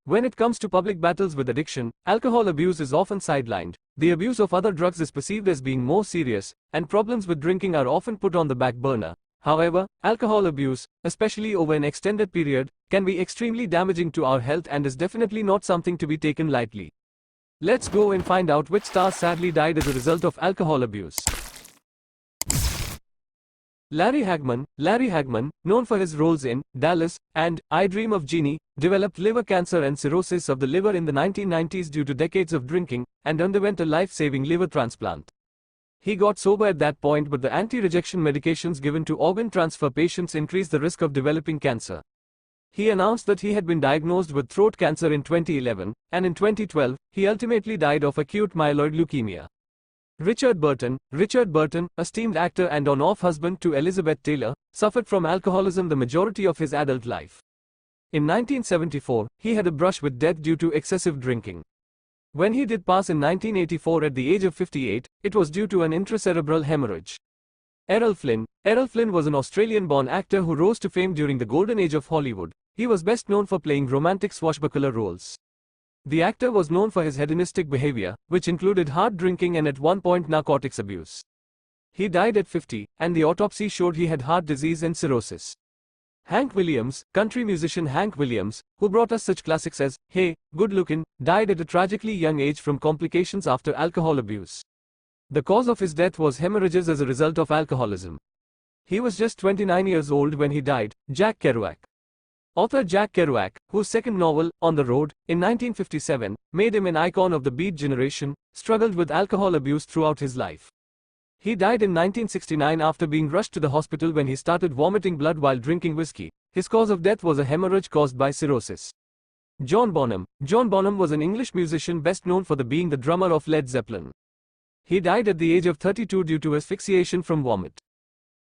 When it comes to public battles with addiction, alcohol abuse is often sidelined. The abuse of other drugs is perceived as being more serious, and problems with drinking are often put on the back burner. However, alcohol abuse, especially over an extended period, can be extremely damaging to our health and is definitely not something to be taken lightly. Let's go and find out which stars sadly died as a result of alcohol abuse. Larry Hagman, known for his roles in Dallas and I Dream of Jeannie, developed liver cancer and cirrhosis of the liver in the 1990s due to decades of drinking, and underwent a life-saving liver transplant. He got sober at that point, but the anti-rejection medications given to organ transfer patients increased the risk of developing cancer. He announced that he had been diagnosed with throat cancer in 2011, and in 2012, he ultimately died of acute myeloid leukemia. Richard Burton, esteemed actor and on-off husband to Elizabeth Taylor, suffered from alcoholism the majority of his adult life. In 1974, he had a brush with death due to excessive drinking. When he did pass in 1984 at the age of 58, it was due to an intracerebral hemorrhage. Errol Flynn was an Australian-born actor who rose to fame during the golden age of Hollywood. He was best known for playing romantic swashbuckler roles. The actor was known for his hedonistic behavior, which included hard drinking and at one point narcotics abuse. He died at 50, and the autopsy showed he had heart disease and cirrhosis. Hank Williams, country musician Hank Williams, who brought us such classics as Hey, Good Lookin', died at a tragically young age from complications after alcohol abuse. The cause of his death was hemorrhages as a result of alcoholism. He was just 29 years old when he died. Jack Kerouac. Author Jack Kerouac, whose second novel, On the Road, in 1957, made him an icon of the Beat generation, struggled with alcohol abuse throughout his life. He died in 1969 after being rushed to the hospital when he started vomiting blood while drinking whiskey. His cause of death was a hemorrhage caused by cirrhosis. John Bonham was an English musician best known for being the drummer of Led Zeppelin. He died at the age of 32 due to asphyxiation from vomit.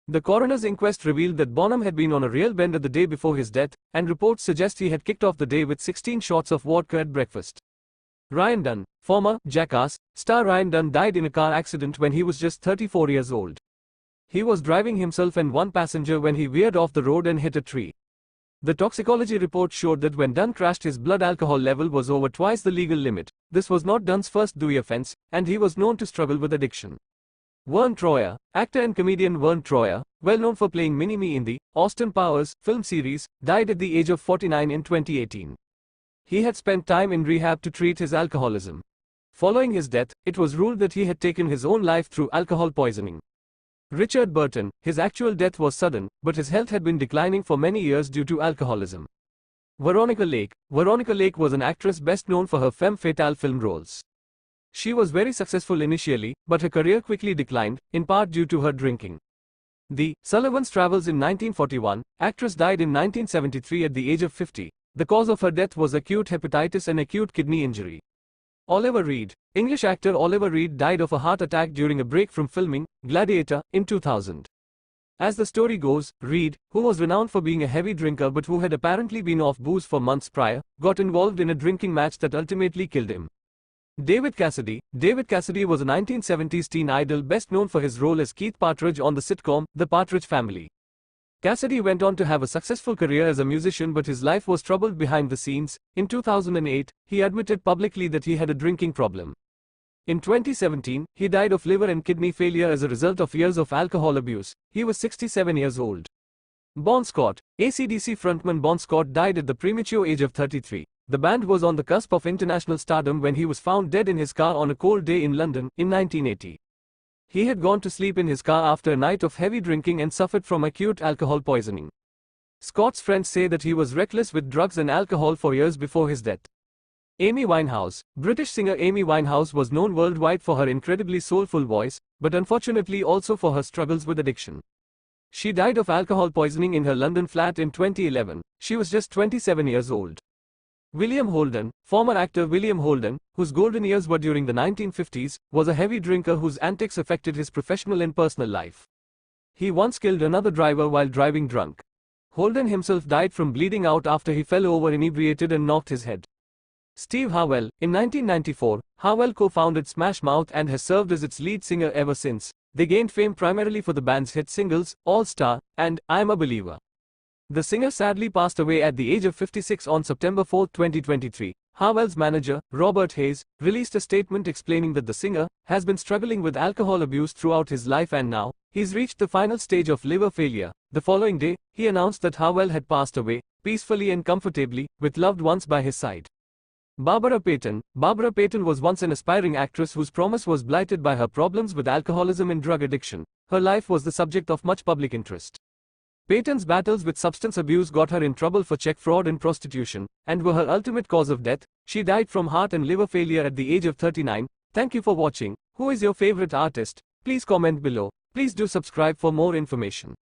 The coroner's inquest revealed that Bonham had been on a real bender the day before his death, and reports suggest he had kicked off the day with 16 shots of vodka at breakfast. Ryan Dunn, former Jackass star Ryan Dunn, died in a car accident when he was just 34 years old. He was driving himself and one passenger when he veered off the road and hit a tree. The toxicology report showed that when Dunn crashed, his blood alcohol level was over twice the legal limit. This was not Dunn's first Dewey offense, and he was known to struggle with addiction. Verne Troyer, actor and comedian Verne Troyer, well known for playing Mini-Me in the Austin Powers film series, died at the age of 49 in 2018. He had spent time in rehab to treat his alcoholism. Following his death, it was ruled that he had taken his own life through alcohol poisoning. Richard Burton, his actual death was sudden, but his health had been declining for many years due to alcoholism. Veronica Lake was an actress best known for her femme fatale film roles. She was very successful initially, but her career quickly declined, in part due to her drinking. The Sullivan's Travels in 1941, actress died in 1973 at the age of 50. The cause of her death was acute hepatitis and acute kidney injury. Oliver Reed, English actor Oliver Reed died of a heart attack during a break from filming Gladiator in 2000. As the story goes, Reed, who was renowned for being a heavy drinker but who had apparently been off booze for months prior, got involved in a drinking match that ultimately killed him. David Cassidy was a 1970s teen idol best known for his role as Keith Partridge on the sitcom The Partridge Family. Cassidy went on to have a successful career as a musician, but his life was troubled behind the scenes. In 2008, he admitted publicly that he had a drinking problem. In 2017, he died of liver and kidney failure as a result of years of alcohol abuse. He was 67 years old. Bon Scott, AC/DC frontman Bon Scott died at the premature age of 33. The band was on the cusp of international stardom when he was found dead in his car on a cold day in London in 1980. He had gone to sleep in his car after a night of heavy drinking and suffered from acute alcohol poisoning. Scott's friends say that he was reckless with drugs and alcohol for years before his death. Amy Winehouse, British singer Amy Winehouse was known worldwide for her incredibly soulful voice, but unfortunately also for her struggles with addiction. She died of alcohol poisoning in her London flat in 2011. She was just 27 years old. William Holden, former actor William Holden, whose golden years were during the 1950s, was a heavy drinker whose antics affected his professional and personal life. He once killed another driver while driving drunk. Holden himself died from bleeding out after he fell over inebriated and knocked his head. Steve Harwell, in 1994, Harwell co-founded Smash Mouth and has served as its lead singer ever since. They gained fame primarily for the band's hit singles, All Star, and I'm a Believer. The singer sadly passed away at the age of 56 on September 4, 2023. Harwell's manager, Robert Hayes, released a statement explaining that the singer has been struggling with alcohol abuse throughout his life and now he's reached the final stage of liver failure. The following day, he announced that Harwell had passed away, peacefully and comfortably, with loved ones by his side. Barbara Payton. Barbara Payton was once an aspiring actress whose promise was blighted by her problems with alcoholism and drug addiction. Her life was the subject of much public interest. Payton's battles with substance abuse got her in trouble for check fraud and prostitution, and were her ultimate cause of death. She died from heart and liver failure at the age of 39. Thank you for watching. Who is your favorite artist? Please comment below. Please do subscribe for more information.